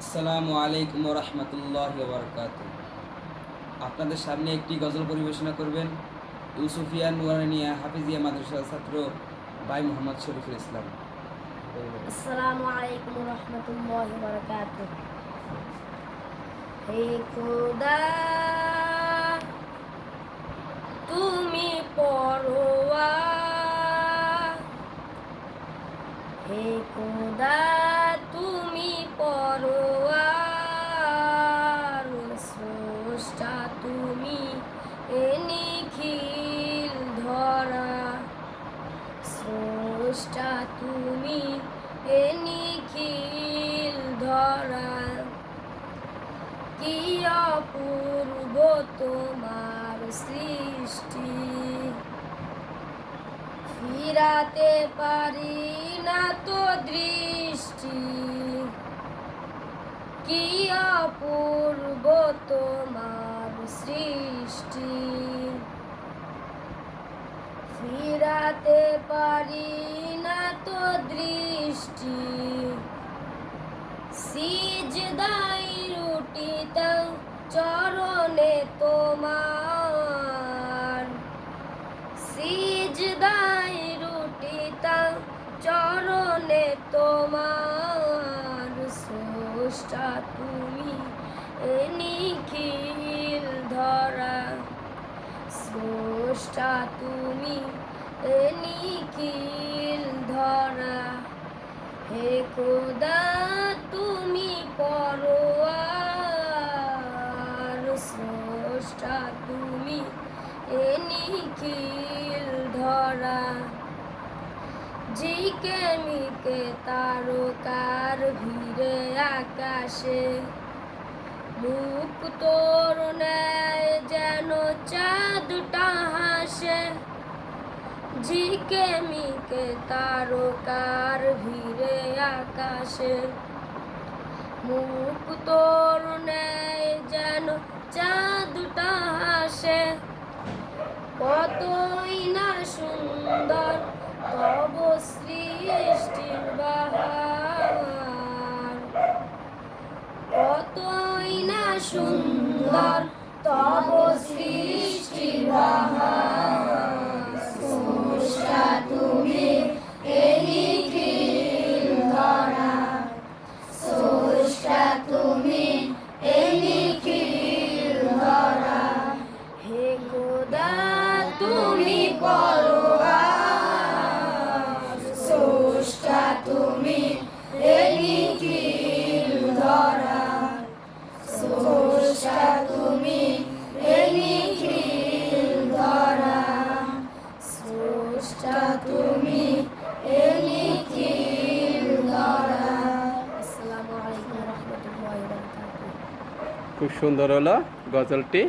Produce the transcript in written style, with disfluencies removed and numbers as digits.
আসসালামু আলাইকুম ওয়া রাহমাতুল্লাহি ওয়া বারাকাতুহু। আপনাদের সামনে একটি গজল পরিবেশনা করবেন ইউসুফিয়া নুরানিয়া হাফিজিয়া মাদ্রাসার ছাত্র ভাই মোহাম্মদ শরীফুল ইসলাম। আসসালামু আলাইকুম ওয়া রাহমাতুল্লাহি ওয়া বারাকাতুহু। হে খোদা তুমি পরোয়ার, হে খোদা তুমি পরোয়ার, স্রষ্টা তুমি এ নিখিল ধরা, স্রষ্টা তুমি এ নিখিল ধরা। কি অপূর্ব তোমার সৃষ্টি, ফিরাতে পারি না তো দৃষ্টি। কি অপূর্ব তোমার সৃষ্টি, ফিরাতে পারি না তো দৃষ্টি। সিজদায় রুটিতা চরণে তোমার, সিজদায় রুটিতা চরণে তোমার। স্রষ্টা তুমি এ নিখিল ধরা, স্রষ্টা তুমি এ নিখিল ধরা। হে খোদা তুমি পরোয়ার, স্রষ্টা তুমি এ নিখিল ধরা। ঝিকে মিকে তারকার ভিড়ে আকাশে, মুখ তোর নেয় যেন চাঁদটা হাসে। ঝিকে মিকে তারকার ভিড়ে আকাশে, মুখ তোর নেয় যেন চাঁদটা হাসে। কতই না সুন্দর তব সৃষ্টির বাহার, কতই না সুন্দর তব সৃষ্টির বাহার। স্রষ্টা তুমি এ নিখিল ধরা, স্রষ্টা তুমি এ নিখিল ধরা। হে খোদা তুমি পরোয়ার, স্রষ্টা তুমি এ নিখিল ধরা, স্রষ্টা তুমি এ নিখিল ধরা, স্রষ্টা তুমি এ নিখিল ধরা। আসসালামু আলাইকুম ওয়া রাহমাতুল্লাহি ওয়া বারাকাতুহু। খুব সুন্দর হলো গজলটি।